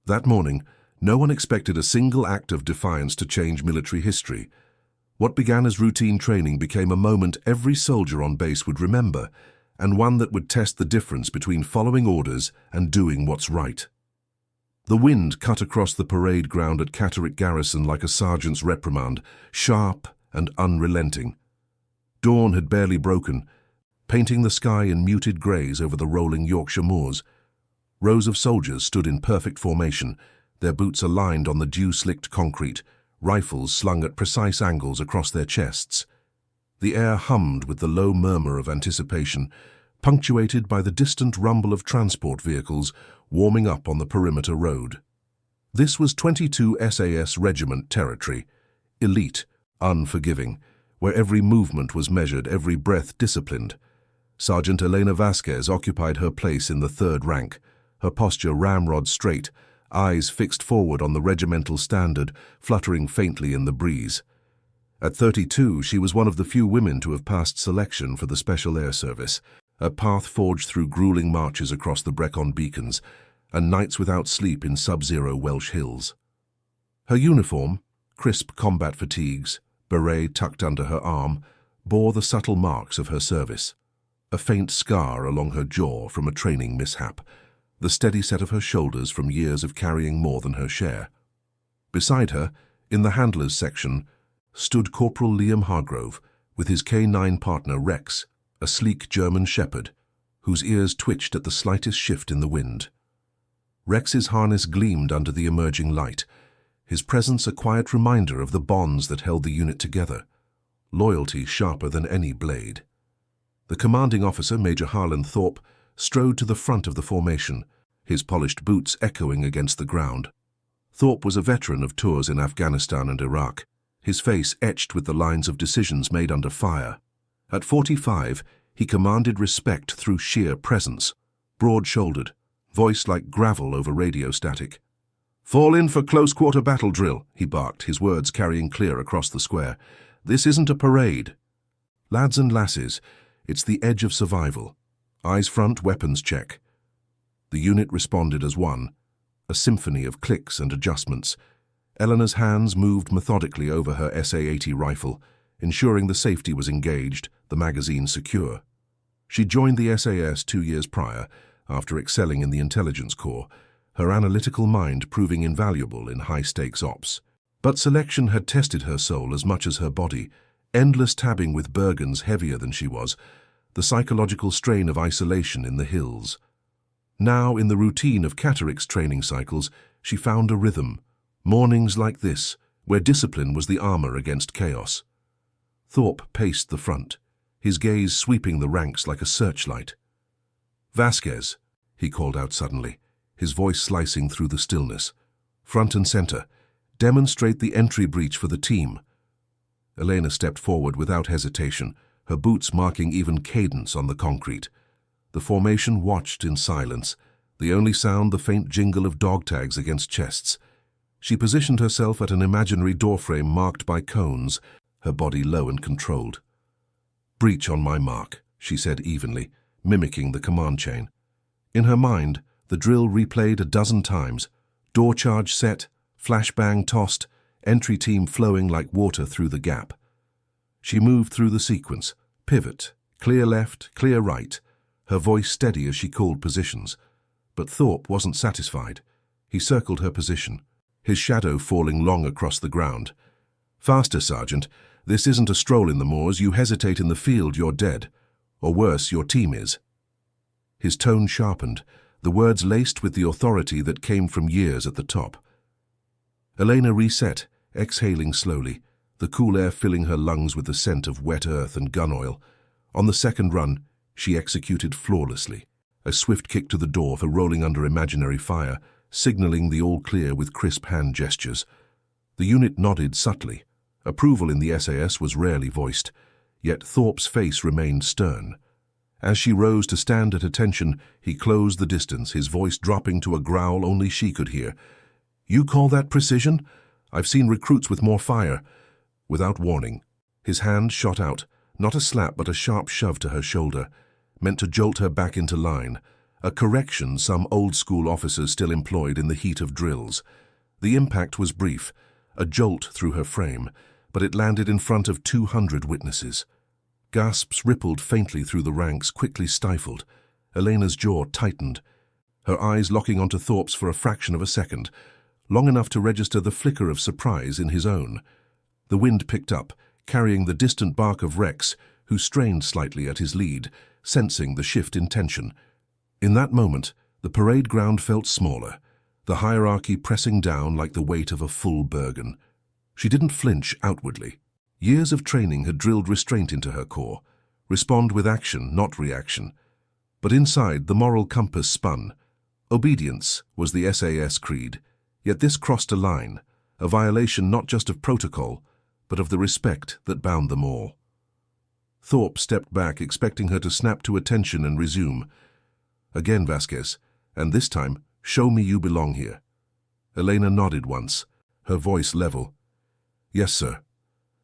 That morning, no one expected a single act of defiance to change military history. What began as routine training became a moment every soldier on base would remember, and one that would test the difference between following orders and doing what's right. The wind cut across the parade ground at Catterick garrison like a sergeant's reprimand, sharp and unrelenting. Dawn had barely broken, painting the sky in muted greys over the rolling Yorkshire moors. Rows of soldiers stood in perfect formation, their boots aligned on the dew-slicked concrete, rifles slung at precise angles across their chests. The air hummed with the low murmur of anticipation, punctuated by the distant rumble of transport vehicles warming up on the perimeter road. This was 22 SAS Regiment territory, elite, unforgiving, where every movement was measured, every breath disciplined. Sergeant Elena Vasquez occupied her place in the third rank, her posture ramrod straight, eyes fixed forward on the regimental standard, fluttering faintly in the breeze. At 32, she was one of the few women to have passed selection for the Special Air Service, a path forged through grueling marches across the Brecon beacons and nights without sleep in sub-zero Welsh hills. Her uniform, crisp combat fatigues, beret tucked under her arm, bore the subtle marks of her service. A faint scar along her jaw from a training mishap, the steady set of her shoulders from years of carrying more than her share. Beside her, in the handlers section, stood Corporal Liam Hargrove with his K9 partner Rex, a sleek German shepherd, whose ears twitched at the slightest shift in the wind. Rex's harness gleamed under the emerging light, his presence a quiet reminder of the bonds that held the unit together, loyalty sharper than any blade. The commanding officer, Major Harlan Thorpe, strode to the front of the formation, his polished boots echoing against the ground. Thorpe was a veteran of tours in Afghanistan and Iraq, his face etched with the lines of decisions made under fire. At 45, he commanded respect through sheer presence, broad-shouldered, voice like gravel over radio static. "Fall in for close-quarter battle drill," he barked, his words carrying clear across the square. "This isn't a parade. Lads and lasses, it's the edge of survival. Eyes front, weapons check." The unit responded as one, a symphony of clicks and adjustments. Eleanor's hands moved methodically over her SA-80 rifle, ensuring the safety was engaged, the magazine secure. She joined the SAS 2 years prior, after excelling in the intelligence corps, her analytical mind proving invaluable in high-stakes ops. But selection had tested her soul as much as her body, endless tabbing with Bergens heavier than she was, the psychological strain of isolation in the hills. Now, in the routine of Catterick's training cycles, she found a rhythm, mornings like this, where discipline was the armor against chaos. Thorpe paced the front, his gaze sweeping the ranks like a searchlight. "Vasquez," he called out suddenly, his voice slicing through the stillness. "Front and center. Demonstrate the entry breach for the team." Elena stepped forward without hesitation, her boots marking even cadence on the concrete. The formation watched in silence, the only sound the faint jingle of dog tags against chests. She positioned herself at an imaginary doorframe marked by cones, her body low and controlled. "Breach on my mark," she said evenly, mimicking the command chain. In her mind, the drill replayed a dozen times, door charge set, flashbang tossed, entry team flowing like water through the gap. She moved through the sequence, pivot, clear left, clear right, her voice steady as she called positions. But Thorpe wasn't satisfied. He circled her position, his shadow falling long across the ground. "Faster, Sergeant. This isn't a stroll in the moors. You hesitate in the field, you're dead. Or worse, your team is." His tone sharpened, the words laced with the authority that came from years at the top. Elena reset, exhaling slowly, the cool air filling her lungs with the scent of wet earth and gun oil. On the second run, she executed flawlessly, a swift kick to the door for rolling under imaginary fire, signaling the all-clear with crisp hand gestures. The unit nodded subtly. Approval in the SAS was rarely voiced, yet Thorpe's face remained stern. As she rose to stand at attention, he closed the distance, his voice dropping to a growl only she could hear. "You call that precision? I've seen recruits with more fire." Without warning, his hand shot out, not a slap but a sharp shove to her shoulder, meant to jolt her back into line, a correction some old-school officers still employed in the heat of drills. The impact was brief, a jolt through her frame, but it landed in front of 200 witnesses. Gasps rippled faintly through the ranks, quickly stifled. Elena's jaw tightened, her eyes locking onto Thorpe's for a fraction of a second, long enough to register the flicker of surprise in his own. The wind picked up, carrying the distant bark of Rex, who strained slightly at his lead, sensing the shift in tension. In that moment, the parade ground felt smaller, the hierarchy pressing down like the weight of a full Bergen. She didn't flinch outwardly. Years of training had drilled restraint into her core. Respond with action, not reaction. But inside, the moral compass spun. Obedience was the SAS creed, yet this crossed a line, a violation not just of protocol, but of the respect that bound them all. Thorpe stepped back, expecting her to snap to attention and resume. Again, Vasquez, and this time, show me you belong here. Elena nodded once, her voice level. Yes, sir.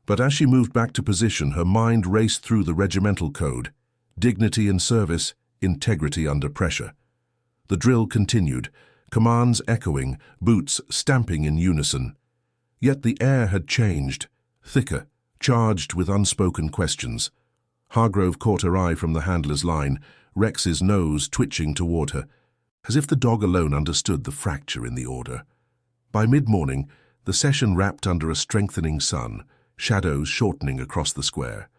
But as she moved back to position, her mind raced through the regimental code. Dignity in service, integrity under pressure. The drill continued, commands echoing, boots stamping in unison. Yet the air had changed, thicker, charged with unspoken questions. Hargrove caught her eye from the handler's line, Rex's nose twitching toward her, as if the dog alone understood the fracture in the order. By mid-morning, the session wrapped under a strengthening sun, shadows shortening across the square.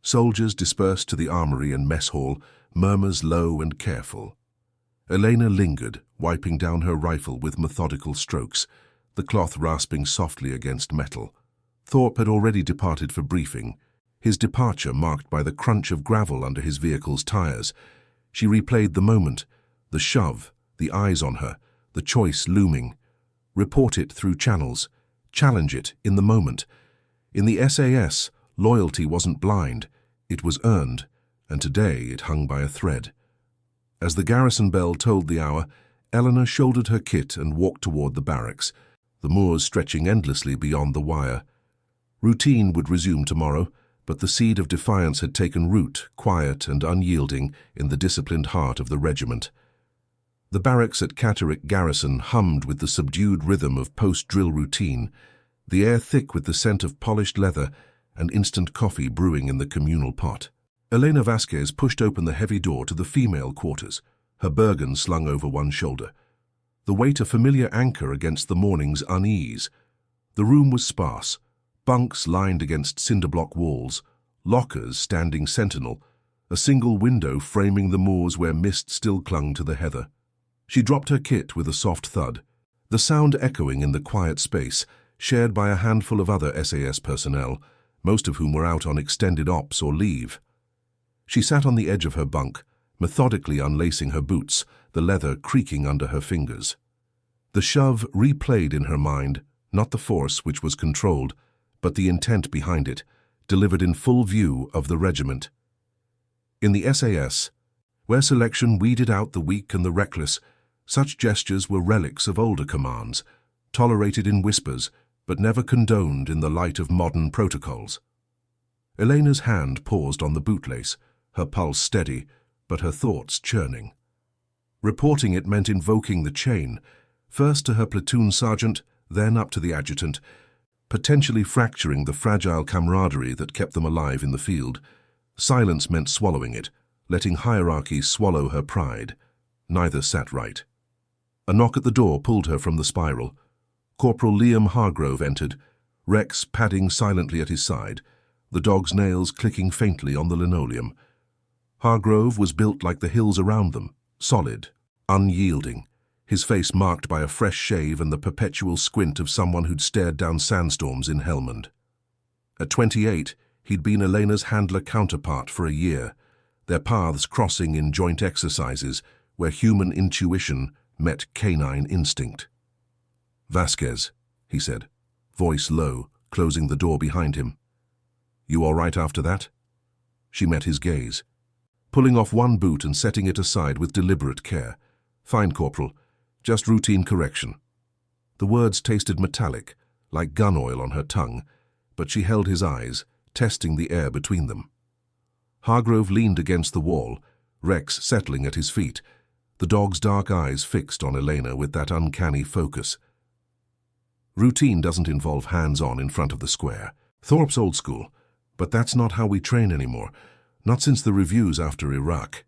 Soldiers dispersed to the armory and mess hall, murmurs low and careful. Elena lingered, wiping down her rifle with methodical strokes, the cloth rasping softly against metal. Thorpe had already departed for briefing, his departure marked by the crunch of gravel under his vehicle's tires. She replayed the moment, the shove, the eyes on her, the choice looming. Report it through channels, challenge it in the moment. In the SAS, loyalty wasn't blind, it was earned, and today it hung by a thread. As the garrison bell tolled the hour, Eleanor shouldered her kit and walked toward the barracks, the moors stretching endlessly beyond the wire. Routine would resume tomorrow, but the seed of defiance had taken root, quiet and unyielding, in the disciplined heart of the regiment. The barracks at Catterick garrison hummed with the subdued rhythm of post-drill routine, the air thick with the scent of polished leather and instant coffee brewing in the communal pot. Elena Vasquez pushed open the heavy door to the female quarters, her Bergen slung over one shoulder, the weight a familiar anchor against the morning's unease. The room was sparse, bunks lined against cinder-block walls, lockers standing sentinel, a single window framing the moors where mist still clung to the heather. She dropped her kit with a soft thud, the sound echoing in the quiet space, shared by a handful of other SAS personnel, most of whom were out on extended ops or leave. She sat on the edge of her bunk, methodically unlacing her boots, the leather creaking under her fingers. The shove replayed in her mind, not the force which was controlled, but the intent behind it, delivered in full view of the regiment. In the SAS, where selection weeded out the weak and the reckless, such gestures were relics of older commands, tolerated in whispers, but never condoned in the light of modern protocols. Elena's hand paused on the bootlace, her pulse steady, but her thoughts churning. Reporting it meant invoking the chain, first to her platoon sergeant, then up to the adjutant, potentially fracturing the fragile camaraderie that kept them alive in the field. Silence meant swallowing it, letting hierarchy swallow her pride. Neither sat right. A knock at the door pulled her from the spiral. Corporal Liam Hargrove entered, Rex padding silently at his side, the dog's nails clicking faintly on the linoleum. Hargrove was built like the hills around them, solid, unyielding, his face marked by a fresh shave and the perpetual squint of someone who'd stared down sandstorms in Helmand. At 28, he'd been Elena's handler counterpart for a year, their paths crossing in joint exercises where human intuition met canine instinct. "Vasquez," he said, voice low, closing the door behind him. "You all right after that?" She met his gaze, pulling off one boot and setting it aside with deliberate care. "Fine, Corporal. Just routine correction." The words tasted metallic, like gun oil on her tongue, but she held his eyes, testing the air between them. Hargrove leaned against the wall, Rex settling at his feet. The the dog's dark eyes fixed on Elena with that uncanny focus. Routine doesn't involve hands-on in front of the square. Thorpe's old school, but that's not how we train anymore, not since the reviews after Iraq.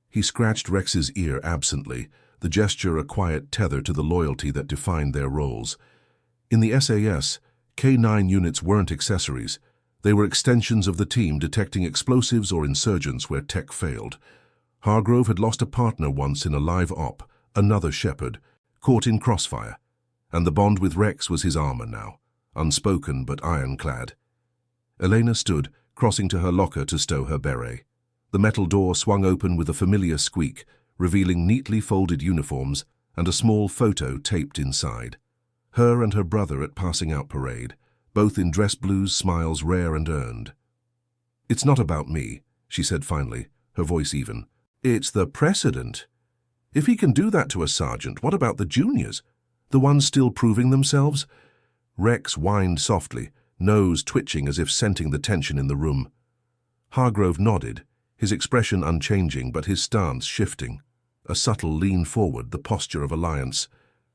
He scratched Rex's ear absently, the gesture a quiet tether to the loyalty that defined their roles. In the SAS, K9 units weren't accessories. They were extensions of the team detecting explosives or insurgents where tech failed. Hargrove had lost a partner once in a live op, another shepherd, caught in crossfire, and the bond with Rex was his armor now, unspoken but ironclad. Elena stood, crossing to her locker to stow her beret. The metal door swung open with a familiar squeak, revealing neatly folded uniforms and a small photo taped inside. Her and her brother at passing out parade, both in dress blues, smiles rare and earned. "It's not about me," she said finally, her voice even. "It's the precedent. If he can do that to a sergeant, what about the juniors? The ones still proving themselves?" Rex whined softly, nose twitching as if scenting the tension in the room. Hargrove nodded, his expression unchanging but his stance shifting. A subtle lean forward, the posture of alliance.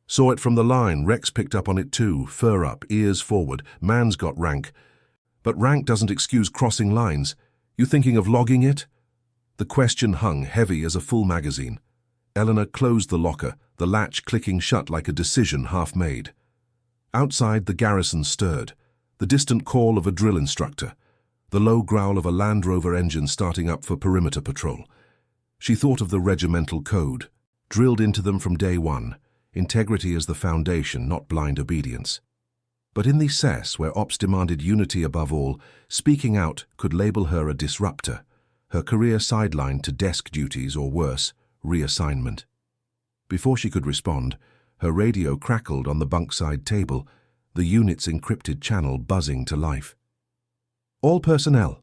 "Saw it from the line, Rex picked up on it too, fur up, ears forward, man's got rank. But rank doesn't excuse crossing lines. You thinking of logging it?" The question hung heavy as a full magazine. Eleanor closed the locker, the latch clicking shut like a decision half made. Outside, the garrison stirred, the distant call of a drill instructor, the low growl of a Land Rover engine starting up for perimeter patrol. She thought of the regimental code, drilled into them from day one, integrity as the foundation, not blind obedience. But in the SAS, where ops demanded unity above all, speaking out could label her a disruptor, her career sidelined to desk duties or worse, reassignment. Before she could respond, her radio crackled on the bunkside table, the unit's encrypted channel buzzing to life. "All personnel,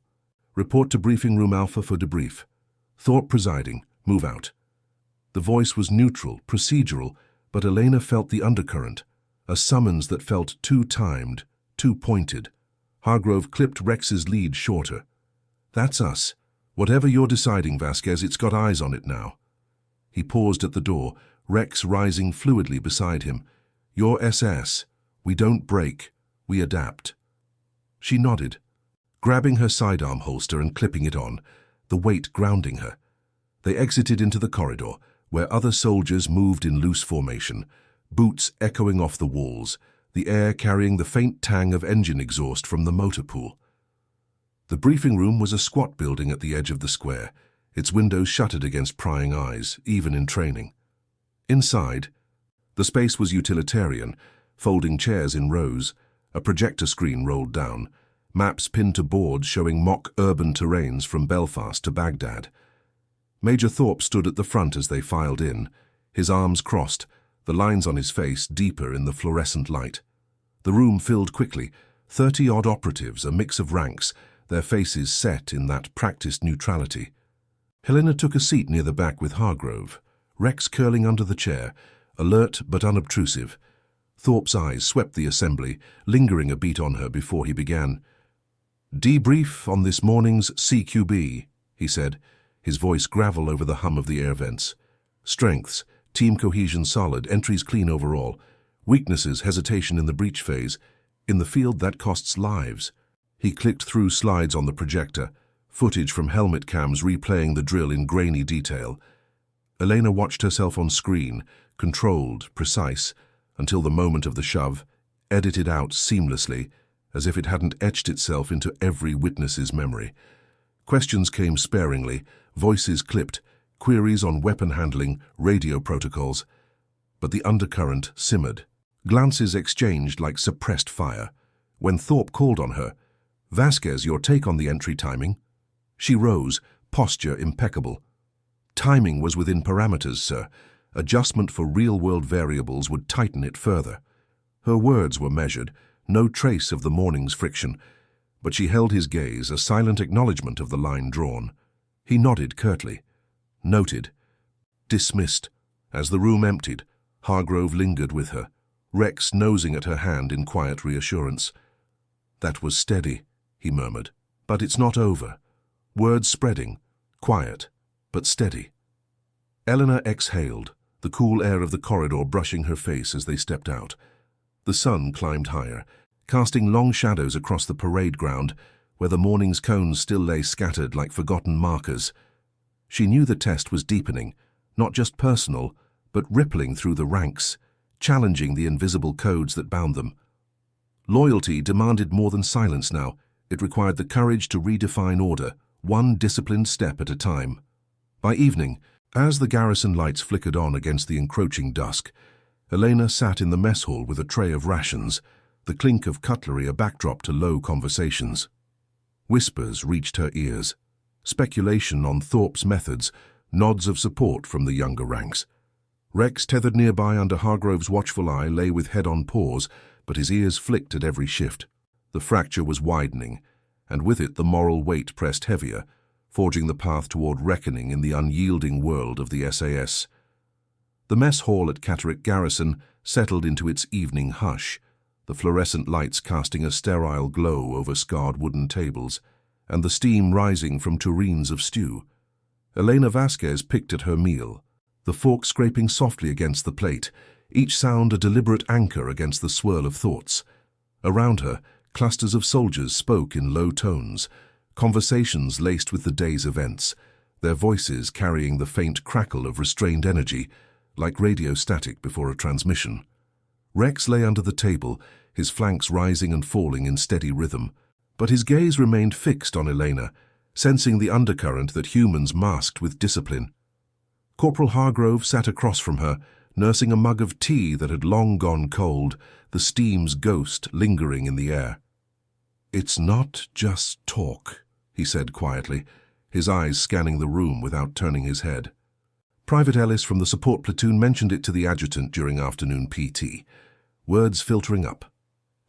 report to Briefing Room Alpha for debrief. Thorpe presiding, move out." The voice was neutral, procedural, but Elena felt the undercurrent, a summons that felt too timed, too pointed. Hargrove clipped Rex's lead shorter. "That's us. Whatever you're deciding, Vasquez, it's got eyes on it now." He paused at the door, Rex rising fluidly beside him. "You're SS. We don't break. We adapt." She nodded, grabbing her sidearm holster and clipping it on, the weight grounding her. They exited into the corridor, where other soldiers moved in loose formation, boots echoing off the walls, the air carrying the faint tang of engine exhaust from the motor pool. The briefing room was a squat building at the edge of the square, its windows shuttered against prying eyes, even in training. Inside, the space was utilitarian, folding chairs in rows, a projector screen rolled down, maps pinned to boards showing mock urban terrains from Belfast to Baghdad. Major Thorpe stood at the front as they filed in, his arms crossed, the lines on his face deeper in the fluorescent light. The room filled quickly, 30-odd operatives, a mix of ranks, their faces set in that practiced neutrality. Helena took a seat near the back with Hargrove, Rex curling under the chair, alert but unobtrusive. Thorpe's eyes swept the assembly, lingering a beat on her before he began. "Debrief on this morning's CQB," he said, his voice gravel over the hum of the air vents. "Strengths, team cohesion solid, entries clean overall. Weaknesses, hesitation in the breach phase. In the field, that costs lives." He clicked through slides on the projector, footage from helmet cams replaying the drill in grainy detail. Elena watched herself on screen, controlled, precise, until the moment of the shove, edited out seamlessly, as if it hadn't etched itself into every witness's memory. Questions came sparingly, voices clipped, queries on weapon handling, radio protocols. But the undercurrent simmered. Glances exchanged like suppressed fire. When Thorpe called on her, "Vasquez, your take on the entry timing?" She rose, posture impeccable. "Timing was within parameters, sir. Adjustment for real-world variables would tighten it further." Her words were measured, no trace of the morning's friction, but she held his gaze, a silent acknowledgement of the line drawn. He nodded curtly. Noted. Dismissed. As the room emptied, Hargrove lingered with her, Rex nosing at her hand in quiet reassurance. "That was steady," he murmured. "But it's not over. Words spreading, quiet, but steady." Eleanor exhaled, the cool air of the corridor brushing her face as they stepped out. The sun climbed higher, casting long shadows across the parade ground, where the morning's cones still lay scattered like forgotten markers. She knew the test was deepening, not just personal, but rippling through the ranks, challenging the invisible codes that bound them. Loyalty demanded more than silence now. It required the courage to redefine order, one disciplined step at a time. By evening, as the garrison lights flickered on against the encroaching dusk, Elena sat in the mess hall with a tray of rations, the clink of cutlery a backdrop to low conversations. Whispers reached her ears, speculation on Thorpe's methods, nods of support from the younger ranks. Rex, tethered nearby under Hargrove's watchful eye, lay with head on paws, but his ears flicked at every shift. The fracture was widening, and with it the moral weight pressed heavier, forging the path toward reckoning in the unyielding world of the SAS. The mess hall at Catterick Garrison settled into its evening hush, the fluorescent lights casting a sterile glow over scarred wooden tables, and the steam rising from tureens of stew. Elena Vasquez picked at her meal, the fork scraping softly against the plate, each sound a deliberate anchor against the swirl of thoughts. Around her, clusters of soldiers spoke in low tones, conversations laced with the day's events, their voices carrying the faint crackle of restrained energy, like radio static before a transmission. Rex lay under the table, his flanks rising and falling in steady rhythm, but his gaze remained fixed on Elena, sensing the undercurrent that humans masked with discipline. Corporal Hargrove sat across from her, nursing a mug of tea that had long gone cold, the steam's ghost lingering in the air. "It's not just talk," he said quietly, his eyes scanning the room without turning his head. Private Ellis from the support platoon mentioned it to the adjutant during afternoon PT, words filtering up.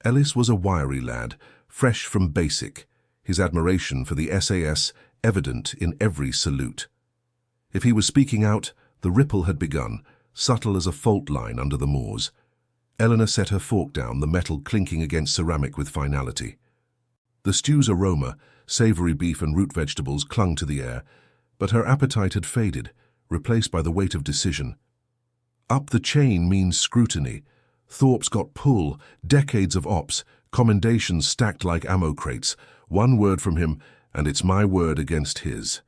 Ellis was a wiry lad, fresh from basic, his admiration for the SAS evident in every salute. If he was speaking out, the ripple had begun, subtle as a fault line under the moors. Eleanor set her fork down, the metal clinking against ceramic with finality. The stew's aroma, savory beef and root vegetables, clung to the air, but her appetite had faded, replaced by the weight of decision. Up the chain means scrutiny. Thorpe's got pull, decades of ops, commendations stacked like ammo crates, one word from him, and it's my word against his.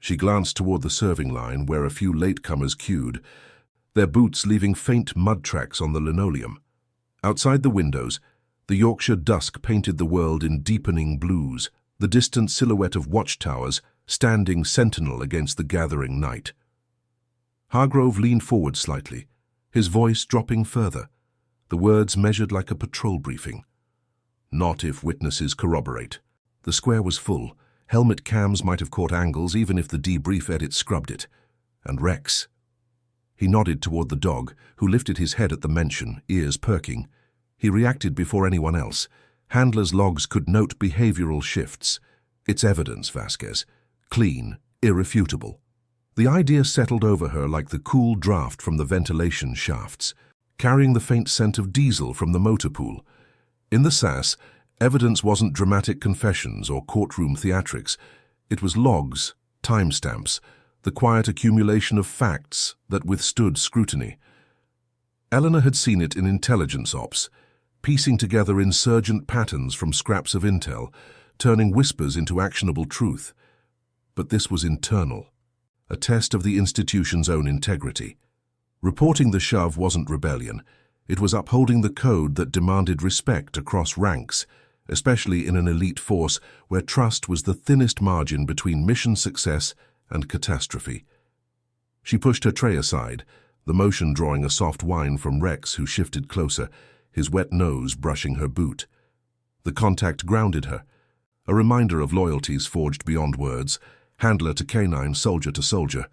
She glanced toward the serving line where a few latecomers queued, their boots leaving faint mud tracks on the linoleum. Outside the windows, the Yorkshire dusk painted the world in deepening blues, the distant silhouette of watchtowers standing sentinel against the gathering night. Hargrove leaned forward slightly, his voice dropping further, the words measured like a patrol briefing. Not if witnesses corroborate. The square was full. Helmet cams might have caught angles even if the debrief edit scrubbed it. And Rex. He nodded toward the dog, who lifted his head at the mention, ears perking. He reacted before anyone else. Handler's logs could note behavioral shifts. It's evidence, Vasquez. Clean, irrefutable. The idea settled over her like the cool draft from the ventilation shafts, carrying the faint scent of diesel from the motor pool. In the SAS, evidence wasn't dramatic confessions or courtroom theatrics. It was logs, timestamps, the quiet accumulation of facts that withstood scrutiny. Eleanor had seen it in intelligence ops, piecing together insurgent patterns from scraps of intel, turning whispers into actionable truth. But this was internal, a test of the institution's own integrity. Reporting the shove wasn't rebellion. It was upholding the code that demanded respect across ranks, especially in an elite force where trust was the thinnest margin between mission success and catastrophe. She pushed her tray aside, the motion drawing a soft whine from Rex, who shifted closer, his wet nose brushing her boot. The contact grounded her, a reminder of loyalties forged beyond words, handler to canine, soldier to soldier.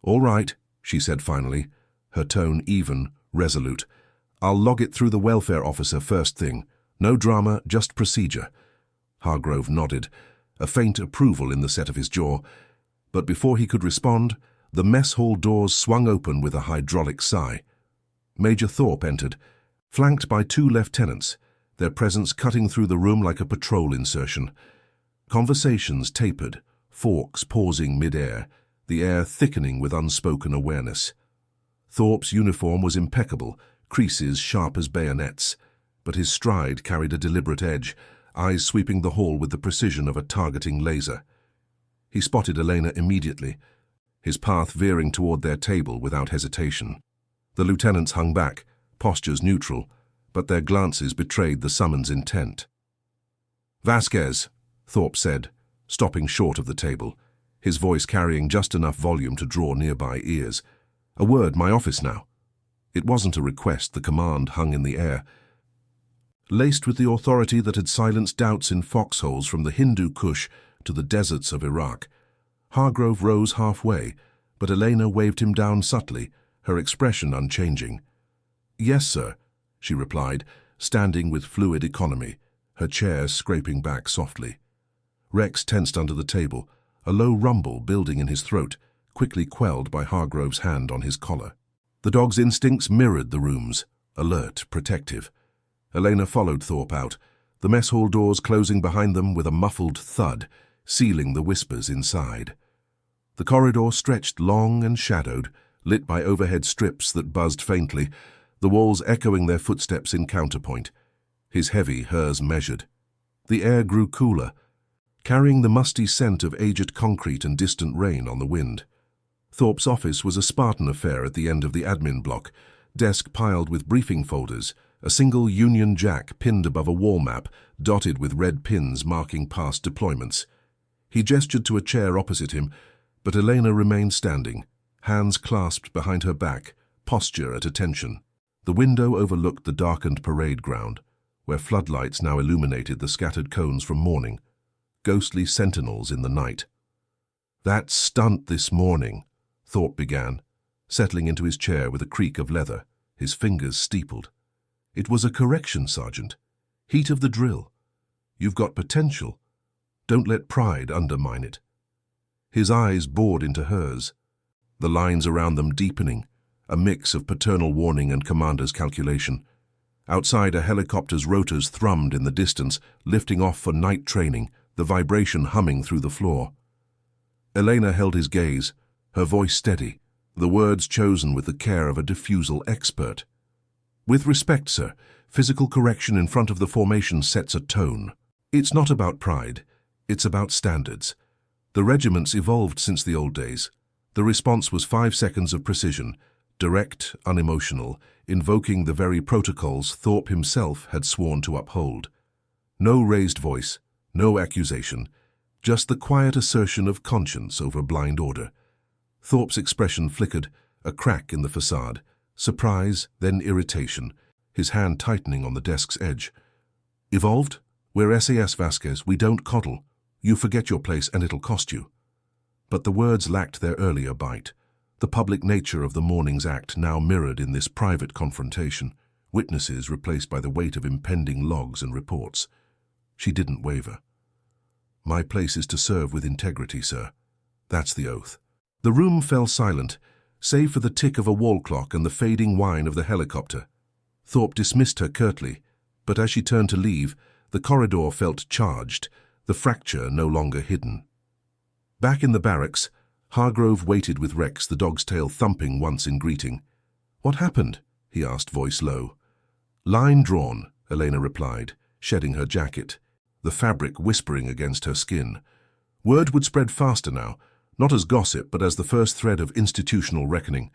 "All right," she said finally, her tone even, resolute. "I'll log it through the welfare officer first thing. No drama, just procedure." Hargrove nodded, a faint approval in the set of his jaw. But before he could respond, the mess hall doors swung open with a hydraulic sigh. Major Thorpe entered, flanked by two lieutenants, their presence cutting through the room like a patrol insertion. Conversations tapered, forks pausing mid-air, the air thickening with unspoken awareness. Thorpe's uniform was impeccable, creases sharp as bayonets, but his stride carried a deliberate edge, eyes sweeping the hall with the precision of a targeting laser. He spotted Elena immediately, his path veering toward their table without hesitation. The lieutenants hung back, postures neutral, but their glances betrayed the summon's intent. "Vasquez," Thorpe said, stopping short of the table, his voice carrying just enough volume to draw nearby ears. "A word, my office now." It wasn't a request, the command hung in the air. Laced with the authority that had silenced doubts in foxholes from the Hindu Kush to the deserts of Iraq. Hargrove rose halfway, but Elena waved him down subtly, her expression unchanging. "Yes, sir," she replied, standing with fluid economy, her chair scraping back softly. Rex tensed under the table, a low rumble building in his throat, quickly quelled by Hargrove's hand on his collar. The dog's instincts mirrored the room's, alert, protective. Elena followed Thorpe out, the mess hall doors closing behind them with a muffled thud, sealing the whispers inside. The corridor stretched long and shadowed, lit by overhead strips that buzzed faintly, the walls echoing their footsteps in counterpoint. His heavy, hers measured. The air grew cooler, carrying the musty scent of aged concrete and distant rain on the wind. Thorpe's office was a Spartan affair at the end of the admin block, desk piled with briefing folders, a single Union Jack pinned above a wall map, dotted with red pins marking past deployments. He gestured to a chair opposite him, but Elena remained standing, hands clasped behind her back, posture at attention. The window overlooked the darkened parade ground, where floodlights now illuminated the scattered cones from morning, ghostly sentinels in the night. "That stunt this morning," Thorpe began, settling into his chair with a creak of leather, his fingers steepled. "It was a correction, Sergeant. Heat of the drill. You've got potential. Don't let pride undermine it." His eyes bored into hers, the lines around them deepening, a mix of paternal warning and commander's calculation. Outside, a helicopter's rotors thrummed in the distance, lifting off for night training, the vibration humming through the floor. Elena held his gaze, her voice steady, the words chosen with the care of a diffusal expert. "With respect, sir, physical correction in front of the formation sets a tone. It's not about pride, it's about standards. The regiments evolved since the old days. The response was 5 seconds of precision, direct, unemotional, invoking the very protocols Thorpe himself had sworn to uphold. No raised voice, no accusation, just the quiet assertion of conscience over blind order." Thorpe's expression flickered, a crack in the facade, surprise, then irritation, his hand tightening on the desk's edge. "Evolved? We're SAS, Vasquez, we don't coddle. You forget your place and it'll cost you." But the words lacked their earlier bite. The public nature of the morning's act now mirrored in this private confrontation, witnesses replaced by the weight of impending logs and reports. She didn't waver. "My place is to serve with integrity, sir. That's the oath." The room fell silent, save for the tick of a wall clock and the fading whine of the helicopter. Thorpe dismissed her curtly, but as she turned to leave, the corridor felt charged, the fracture no longer hidden. Back in the barracks, Hargrove waited with Rex, the dog's tail thumping once in greeting. "What happened?" he asked, voice low. "Line drawn," Elena replied, shedding her jacket, the fabric whispering against her skin. Word would spread faster now, not as gossip but as the first thread of institutional reckoning.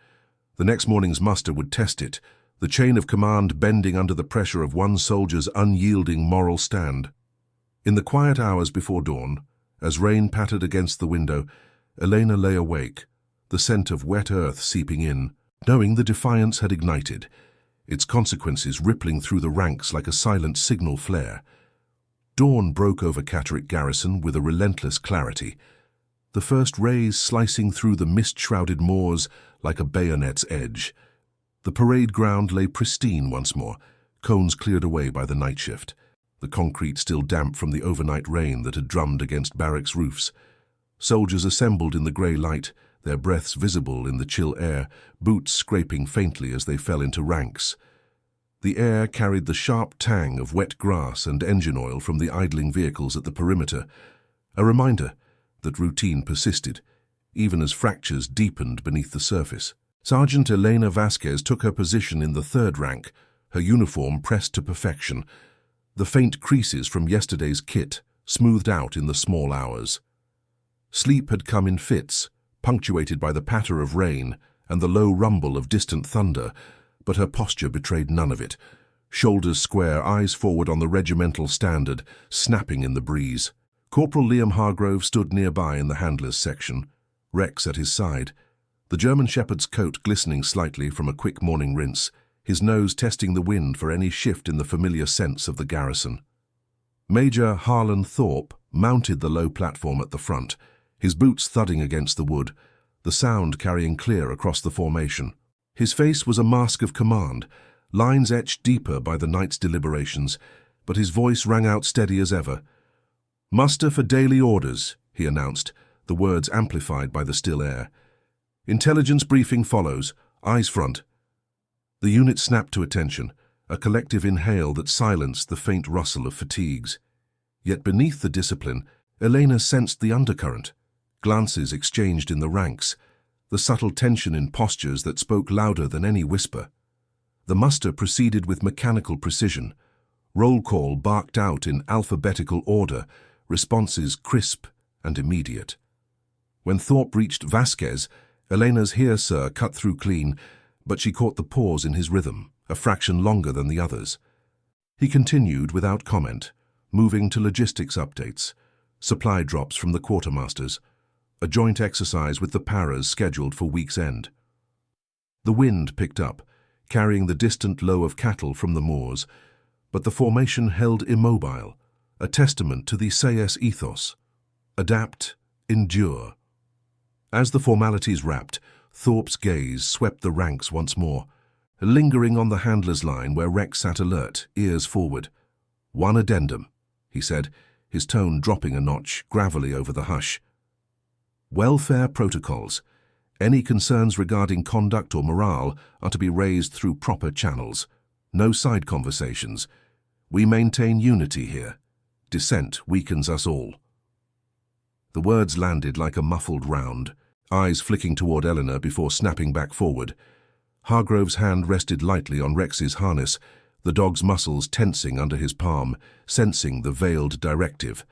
The next morning's muster would test it, the chain of command bending under the pressure of one soldier's unyielding moral stand. In the quiet hours before dawn, as rain pattered against the window, Elena lay awake, the scent of wet earth seeping in, knowing the defiance had ignited, its consequences rippling through the ranks like a silent signal flare. Dawn broke over Catterick garrison with a relentless clarity, the first rays slicing through the mist-shrouded moors like a bayonet's edge. The parade ground lay pristine once more, cones cleared away by the night shift, the concrete still damp from the overnight rain that had drummed against barracks' roofs. Soldiers assembled in the grey light, their breaths visible in the chill air, boots scraping faintly as they fell into ranks. The air carried the sharp tang of wet grass and engine oil from the idling vehicles at the perimeter, a reminder that routine persisted, even as fractures deepened beneath the surface. Sergeant Elena Vasquez took her position in the third rank, her uniform pressed to perfection, the faint creases from yesterday's kit smoothed out in the small hours. Sleep had come in fits, punctuated by the patter of rain and the low rumble of distant thunder, but her posture betrayed none of it. Shoulders square, eyes forward on the regimental standard, snapping in the breeze. Corporal Liam Hargrove stood nearby in the handlers' section, Rex at his side, the German shepherd's coat glistening slightly from a quick morning rinse, his nose testing the wind for any shift in the familiar scents of the garrison. Major Harlan Thorpe mounted the low platform at the front, his boots thudding against the wood, the sound carrying clear across the formation. His face was a mask of command, lines etched deeper by the night's deliberations, but his voice rang out steady as ever. "Muster for daily orders," he announced, the words amplified by the still air. "Intelligence briefing follows. Eyes front." The unit snapped to attention, a collective inhale that silenced the faint rustle of fatigues. Yet beneath the discipline, Elena sensed the undercurrent. Glances exchanged in the ranks, the subtle tension in postures that spoke louder than any whisper. The muster proceeded with mechanical precision. Roll call barked out in alphabetical order, responses crisp and immediate. When Thorpe reached Vasquez, Elena's "Here, sir" cut through clean, but she caught the pause in his rhythm, a fraction longer than the others. He continued without comment, moving to logistics updates, supply drops from the quartermasters, a joint exercise with the paras scheduled for week's end. The wind picked up, carrying the distant low of cattle from the moors, but the formation held immobile, a testament to the SAS ethos. Adapt, endure. As the formalities wrapped, Thorpe's gaze swept the ranks once more, lingering on the handler's line where Rex sat alert, ears forward. "One addendum," he said, his tone dropping a notch, gravelly over the hush. "Welfare protocols. Any concerns regarding conduct or morale are to be raised through proper channels. No side conversations. We maintain unity here. Dissent weakens us all." The words landed like a muffled round, eyes flicking toward Eleanor before snapping back forward. Hargrove's hand rested lightly on Rex's harness, the dog's muscles tensing under his palm, sensing the veiled directive.